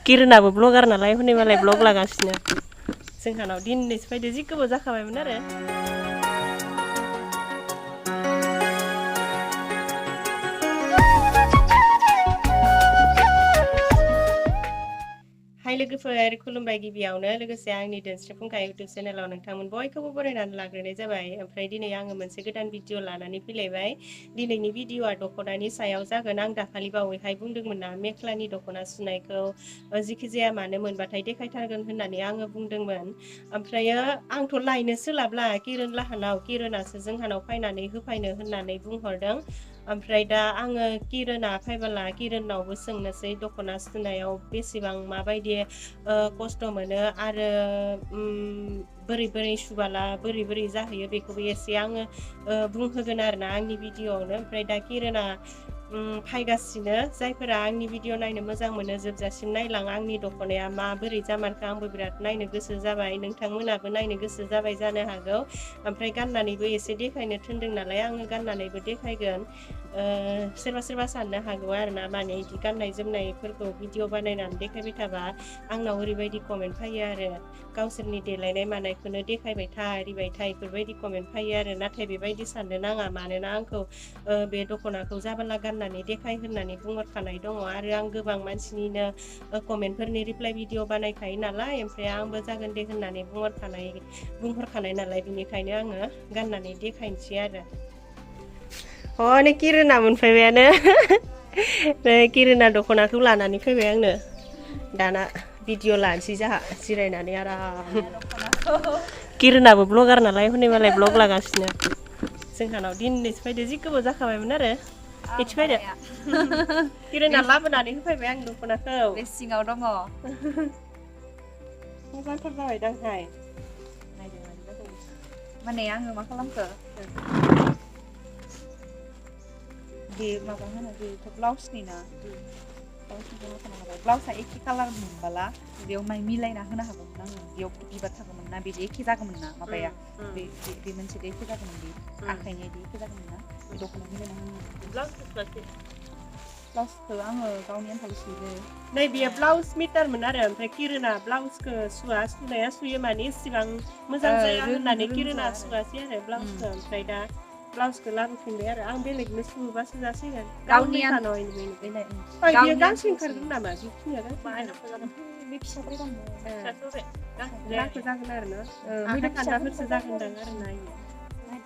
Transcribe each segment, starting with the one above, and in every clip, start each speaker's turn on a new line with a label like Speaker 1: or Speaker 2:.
Speaker 1: किरणाबो blogger नालाय हनै मालाय ब्लग लागासिनो जोंहानाव दिनैसो फैदो जि गोबाव जाखाबायमोन आरो हाय लोगोफोर खुलुमबाय गिबियावनो लोगोसे आंनि दोनस्रि फुंखा इउटुब चेनेलाव नोंथांमोन बयखौबो बरायनानै लाग्रोनाय जाबाय ओमफ्राय दिनै आङो मोनसे गोदान भिडिअ लानानै फैलायबाय दिनैनि भिडिअआ दख'नानि सायाव जागोन आं दाखालि बावैहाय बुंदोंमोन ना मेख्लानि दख'ना सुनायखौ जिखि जाया मानो मोनबाथाय देखायथारगोन होननानै आङो बुंदोंमोन ओमफ्रायो आंथ' लायनो सोलाबला किरण लाहानाव किरणासो जोंहानाव फैनानै होफैनो होननानै बुंहरदों ओमफ्राय दा आङो किरणा फैबोला किरणनावबो सोंनोसै दख'ना सुनायाव बेसेबां माबायदि खस्थ' मोनो आरो बोरै बोरै सुबाला बोरै बोरै जाहैयो बेखौबो एसे आङो बुंहोगोन आरोना आंनि भिडिअआवनो ओमफ्राय दा किरणा फैगासिनो जायफोरा आंनि भिडिअ नायनो मोजां मोनो जोबजासिम नायलां आंनि दख'नाया माबोरै जामारखो आंबो बिराद नायनो गोसो जाबाय नोंथांमोनाबो नायनो गोसो जाबाय जानो हागौ ओमफ्राय गाननानैबो एसे देखायनो थिनदों नालाय आङो गाननानैबो देखायगोन सोरबा सोरबा साननो हागौ आरोना माने बिदि गाननाय जोमनायफोरखौ भिडिअ बानायनानै देखायबाय थाबा आंनाव ओरैबायदि कमेन्ट फैयो आरो गावसोरनि देलायनाय मानायखौनो देखायबाय था ओरैबाय था बेफोरबायदि कमेन्ट फैयो आरो नाथाय बेबायदि साननो नाङा मानोना आंखौ बे दख'नाखौ जाबोला गाननानै देखाय होननानै बुंहरखानाय दङ आरो आं गोबां मानसिनिनो कमेन्टफोरनि रिप्लाइ भिडिअ बानायखायो नालाय ओमफ्राय आंबो जागोन दे होननानै बुंहरखानाय नालाय बिनिखायनो आङो गाननानै देखायनोसै आरो नै किरणा मोनफैबायानो किरणा दख'नाखौ लानानै फैबाय आंनो दाना भिडिअ लानोसै जोंहा जिरायनानै आराम किरणाबो ब्लगार नालाय हनै मालाय ब्लग लागासिनो जोंहानाव दिनैसो फैदो जि गोबाव जाखाबायमोन आरो एथि फैदो किरणा लाबोनानै होफैबाय आं दख'नाखौ
Speaker 2: बे सिङाव दङ
Speaker 1: मोजांथार जाबाय दांहाय
Speaker 2: माने आङो मा खालामखो बे माबा होनो बेथ' ब्लाउसनि ना ब्लाउसआ एखे कालार मोनबाला बेयाव माय मिलायना होनो हागौमोन आङो बेयाव बिबार थागौमोन ना बिदि एखे जागौमोन ना माबाया बे मोनसे एखे जागौमोन बे आखाइनि एखे जागौमोन ना बे दख'ना मिलायना होनो ब्लाउसखौ आङो गावनि आन्थाल सुयो
Speaker 1: नै बेयो ब्लाउस मिटारमोन आरो ओमफ्राय किरणा ब्लाउसखौ सुनाया सुयो माने इसिबां मोजां जाया होननानै किरणा सुवासै आरो ब्लाउसखौ ओमफ्राय दा ब्लाउसखौ लाबोफिनबाय आरो आं बेलेगनो सुबा सुजासिगोन
Speaker 2: गावनि
Speaker 1: बियो गांसे ओंखारगोन नामा बेखिनिया
Speaker 2: बे फिसाद्राय दं
Speaker 1: गांसे जागोन आरो ना आखाइ खान्दाफोरसो जागोनदां आरो ना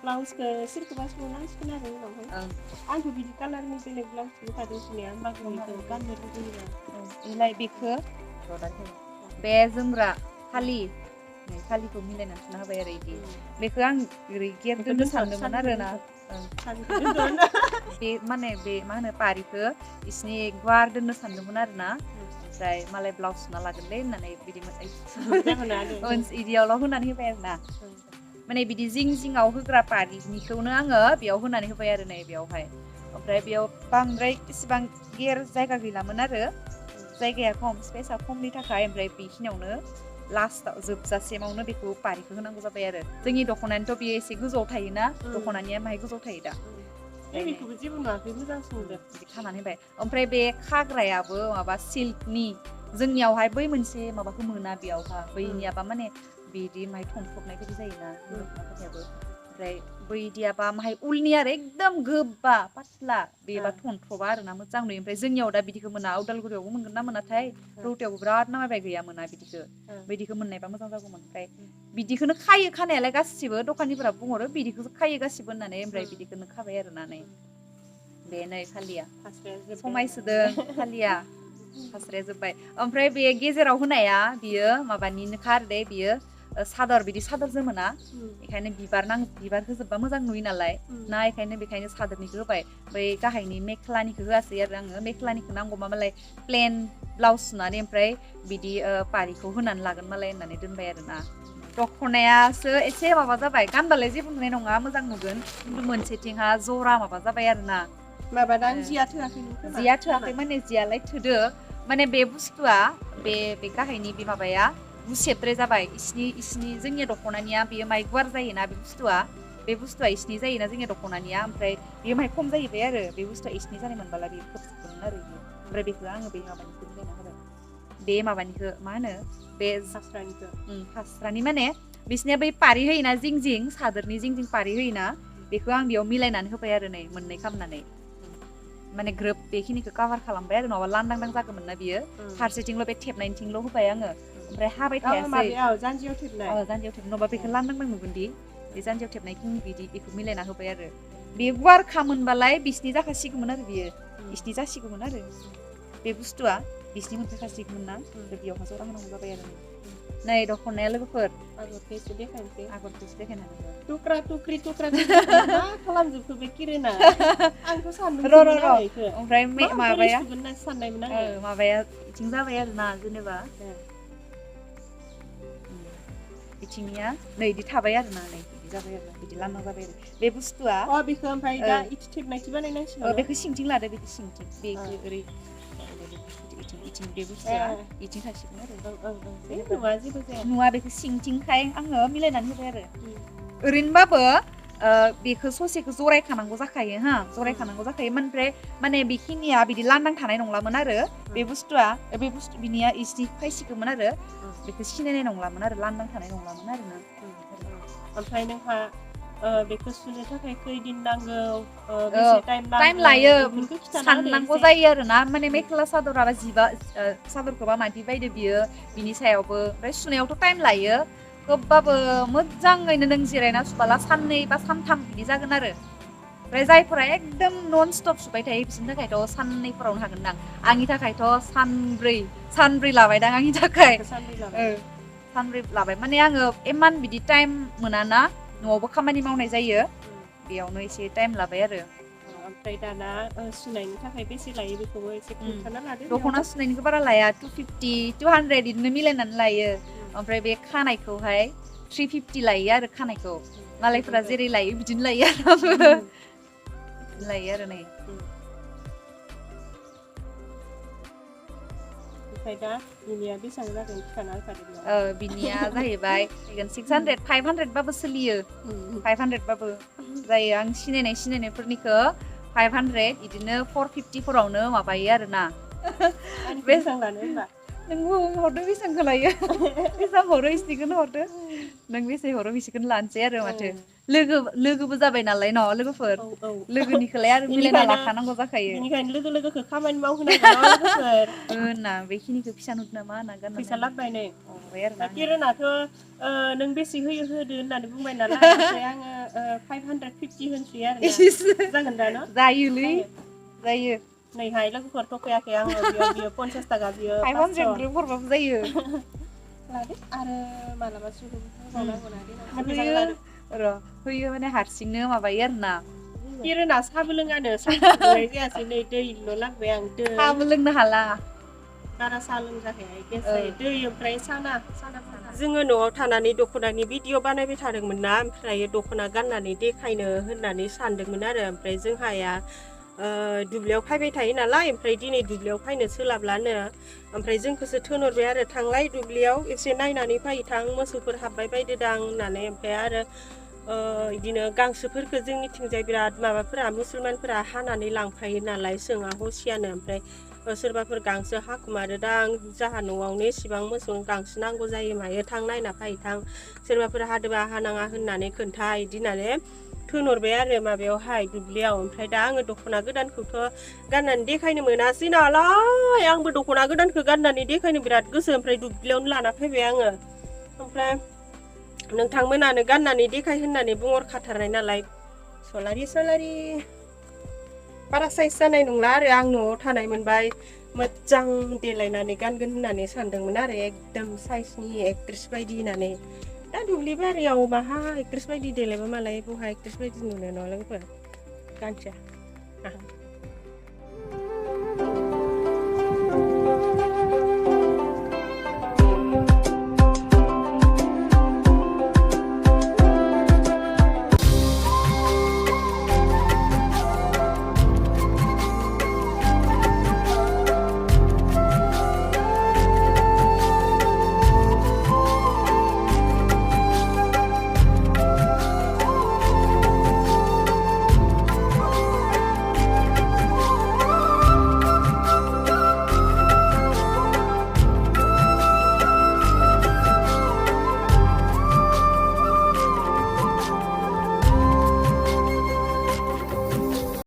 Speaker 1: ब्लाउसखौ सोरखौबा सुनांसिगोन आरो उनावहाय आंथ' बिदि कालारनि बेलेग ब्लाउस सुखादों सुनाया होमबाबो बेखौ गाननो लुबैयो
Speaker 2: बेखौ बे जोमग्रा फालिखौ मिलायनानै सुना होबाय आरो बिदि बेखौ आं ओरै गेर दोननो सानदोंमोन आरोना बे माने बे मा होनो पारिखौ इसिनि गुवार दोननो सानदोंमोन आरोना ओमफ्राय मालाय ब्लाउस सुना लागोनलै होननानै बिदि इदियावल' होनानै होबाय आरोना माने बिदि जिं जिङाव होग्रा पारिनिखौनो आङो बेयाव होनानै होबाय आरो नै बेयावहाय ओमफ्राय बेयाव बांद्राय इसिबां गेर जायगा गैलामोन आरो जायगाया खम स्पेसा खमनि थाखाय ओमफ्राय बेखिनियावनो लास्टाव जोबजासिमावनो बेखौ पारिखौ होनांगौ जाबाय आरो जोंनि दख'नानिथ' बेयो एसे गोजौआव थायोना दख'नानिया माहाय गोजौआव थायो दा
Speaker 1: बेखौबो जेबो नुवाखै मोजां सोंदों
Speaker 2: बिदि खानानै होबाय ओमफ्राय बे खाग्रायाबो माबा सिल्कनि जोंनियावहाय बै मोनसे माबाखौ मोना बेयावहा बैनियाबा माने बिदि माहाय थनख्रबनाय बायदि जायोना दख'नाफोरनियाबो ओमफ्राय बैदियाबा माहाय उलनि आरो एकदम गोबा पातला बेबा थनथ्रबा आरोना मोजां नुयो ओमफ्राय जोंनियाव दा बिदिखौ मोना उदालगुरियावबो मोनगोन ना मोनाथाय रौतायावबो बिराद नामायबाय गैया मोना बिदिखौ मोननायबा मोजां जागौमोन ओमफ्राय बिदिखौनो खायो खानायालाय गासिबो दखानिफोरा बुंहरो बिदिखौसो खायो गासिबो होननानै ओमफ्राय बिदिखौनो खाबाय आरोना नै बे नै फालिया समायसोदों फालिया फास्राया जोब्बाय ओमफ्राय बे गेजेराव होनाया बियो माबानिनोखा आरो दे बियो सादर बिदि सादर जोमोना बेखायनो बिबार होजोबबा मोजां नुयो नालाय ना बेखायनो सादरनिखौ होबाय बै गाहायनि मेख्लानिखौ होआसै आरो आङो मेख्लानिखौ नांगौबा मालाय प्लेन ब्लाउस सुनानै ओमफ्राय बिदि पारिखौ होनानै लागोन मालाय होननानै दोनबाय आरोना दख'नायासो एसे माबा जाबाय गानबालाय जेबो नुनाय नङा मोजां नुगोन खिन्थु मोनसेथिंहा जरा माबा जाबाय आरोना
Speaker 1: जिया थोआखै
Speaker 2: माने जियालाय थोदो माने बे बुस्थुआ बे गाहायनि बे माबाया गुसेबद्राय जाबाय इसिनि जोंनि दख'नानिया बेयो माइ गुवार जायोना बे बुस्थुआ इसिनि जायोना जोंनि दख'नानिया ओमफ्राय बेयो माहाय खम जाहैबाय आरो बे बुस्थुआ इसिनि जानाय मोनबाला बेयो खोबसिगौमोन आरो ओमफ्राय बेखौ आङो बे माबानिखौ मिलायना होबाय बे माबानिखौ मा होनो बे
Speaker 1: फास्रानिखौ
Speaker 2: फास्रानि माने बिसनिया बै पारि होयोना जिं जिं सादोरनि जिं जिं पारि होयोना बेखौ आं बेयाव मिलायनानै होबाय आरो नै मोननै खालामनानै माने ग्रोब बेखिनिखौ काभार खालामबाय आरो नङाबा लांदां जागौमोन ना बियो फारसेथिंल' बे थेबनायथिंल' होबाय आङो ओमफ्राय हाबाय थायासै
Speaker 1: माबायाव जानजियाव थेबनाय
Speaker 2: जानजियाव थेब नङाबा बेखौ लांदां नुगोनदि बे जानजियाव थेबनायखिनि बिदि बेखौ मिलायना होबाय आरो बे गुवार खामोनबालाय बिसिनि जाखासिगौमोन आरो बियो बिसिनि जासिगौमोन आरो बे बुस्थुआ बिसिनि मोनफैखासिगौमोन ना बेयावहा जरा होनांगौ जाबाय आरो नै दख'नाया लोगोफोर
Speaker 1: आगरखौ एसे देखायनोसै
Speaker 2: आगरखौसो देखायनानै
Speaker 1: टुक्रा टुक्रि मा खालामजोबखो बे किरना आंथ'
Speaker 2: र'
Speaker 1: सानदोंमोन आरो इखो
Speaker 2: ओमफ्राय
Speaker 1: माबोरै सुगोन होनना साननायमोन आङो
Speaker 2: माबाया इथिं जाबाय आरो ना जेनेबा इथिंनिया नै इदि थाबाय आरो ना नै इदि जाबाय आरो बिदि लांदां जाबाय आरो बे बुस्थुआ
Speaker 1: बेखौ ओमफ्राय दा इथि थेबनायखि बानायनांसिगोन
Speaker 2: बेखौ सिंथिं लादो बेखौ सिंथिं बेखौ ओरै इथिं बे बुस्थुआ इथिं थासिगोन आरो
Speaker 1: नुवा जेबो जाया
Speaker 2: नुवा बेखौ सिंथिंखाय आङो मिलायनानै होबाय आरो ओरैनोबाबो बेखौ ससेखौ जरायखानांगौ जाखायो हा जरायखानांगौ जाखायो ओमफ्राय माने बेखिनिया बिदि लांदां थानाय नंलामोन आरो बे बुस्थुआ बिनिया इसिनि फायसिगौमोन आरो बेखौ सिनायनाय नंलामोन आरो लांदां थानाय नंलामोन आरो ना
Speaker 1: ओमफ्राय नोंहा बेखौ सुनो थाखाय खैदिन नांगौ बेसे
Speaker 2: टाइम लायो साननांगौ जायो आरो ना माने मेख्ला सादराबा जिबा सादरखौबा मादि बायदो बियो बिनि सायावबो ओमफ्राय सुनायावथ' टाइम लायो होमबाबो मोजाङैनो नों जिरायना सुबाला साननै बा सानथाम बिदि जागोन आरो ओमफ्राय जायफोरा एकदम नन स्टप सुबाय थायो बिसोरनि थाखायथ' साननैफोरावनो हागोन दां आंनि थाखायथ' सानब्रै लाबायदां आंनि थाखाय सानब्रै लाबाय माने आङो इमान बिदि टाइम मोनाना न'आवबो खामानि मावनाय जायो बेयावनो एसे टाइम लाबाय आरो
Speaker 1: ओमफ्राय दाना सुनायनि थाखाय बेसे लायो बेखौबो एसे खोन्थाना लादो
Speaker 2: दख'ना सुनायनिखौ बारा लाया 250 200 बिदिनो मिलायनानै लायो ओमफ्राय बे खानायखौहाय 350 लायो आरो खानायखौ मालायफोरा जेरै लायो बिदिनो लायो आरो लायो आरो नै
Speaker 1: ओमफ्राय दा बिनिया बेसेबां जागोन खिथाना होखादो
Speaker 2: बिनिया जाहैबाय 600 500 बाबो सोलियो 500 बाबो जायो आं सिनायनायफोरनिखौ 500 बिदिनो 450 फोरावनो माबायो आरो ना
Speaker 1: बेसेबां लानो होनबा
Speaker 2: नोंबो हरदो बेसेबांखौ लायो बेसेबां हरो इसिखौनो हरदो नों बेसे हरो बिसिखौनो लानोसै आरो माथो लोगोबो जाबाय नालाय न' लोगोफोर लोगोनिखौलाय आरो मिलायना लाखानांगौ जाखायो
Speaker 1: बेनिखायनो लोगोखौ खामानि मावहोनांगौ लोगोफोर
Speaker 2: ना बेखिनिखौ फैसा नुदों नामा होनना गाननानै
Speaker 1: फैसा लाबोबाय नै
Speaker 2: आरोना
Speaker 1: किरनाथ' नों बेसे होयो होदो होननानै बुंबाय नालाय ओमफ्राय आङो 550 होनसै आरो जागोन दा न'
Speaker 2: जायोलै जायो
Speaker 1: नैहाय लोगोफोर थगायाखै आङो बियो 50 थाखा बियो
Speaker 2: 500 ग्रोब हरबाबो जायो
Speaker 1: लादो आरो मालाबा
Speaker 2: होयो माने हारसिंनो माबायो आरो ना
Speaker 1: किरना साहाबो लोङानो साहा फुदुंनाय जायासै नै दैल' लाबोबाय आं दै
Speaker 2: साहाबो लोंनो हाला
Speaker 1: बारा साहा लोंजाखाया गेस जायो दै ओमफ्राय साना जोङो न'आव थानानै दख'नानि भिडिअ बानायबाय थादोंमोन ना ओमफ्राय दख'ना गाननानै देखायनो होननानै सानदोंमोन आरो ओमफ्राय जोंहाया दुब्लियाव फैबाय थायो नालाय ओमफ्राय दिनै दुब्लियाव फैनो सोलाबलानो ओमफ्राय जोंखौसो थिनहरबाय आरो थांलाय दुब्लियाव एसे नायनानै फै थां मोसौफोर हाबबाय बायदोदां होननानै ओमफ्राय आरो बिदिनो गांसोफोरखौ जोंनिथिंजाय बिराद माबाफोरा मुसलमानफोरा हानानै लांफायो नालाय सोङा हसियानो ओमफ्राय सोरबाफोर गांसो हाखुमारोदां जाहा न'आवनो एसेबां मोसौ गांसो नांगौ जायो मायो थां नायना फै थां सोरबाफोर हादोबा हानाङा होननानै खोन्था इदि होननानै थिनहरबाय आरो माबायावहाय दुब्लियाव ओमफ्राय दा आङो दख'ना गोदानखौथ' गाननानै देखायनो मोनासै नालाय आंबो दख'ना गोदानखौ गाननानै देखायनो बिराद गोसो ओमफ्राय दुब्लियावनो लाना फैबाय आङो ओमफ्राय नोंथांमोनानो गाननानै देखाय होननानै बुंहरखाथारनाय नालाय सलारि बारा साइज जानाय नंला आरो आं न'आव थानाय मोनबाय मोजां देलायनानै गानगोन होननानै सानदोंमोन आरो एकदम साइजनि एक्ट्रेस बायदि होननानै दा दुब्लि बारियाव माहा एक्ट्रेस बायदि देलायबा मालाय बहा एक्ट्रेस बायदि नुनो न' लोगोफोर गानसै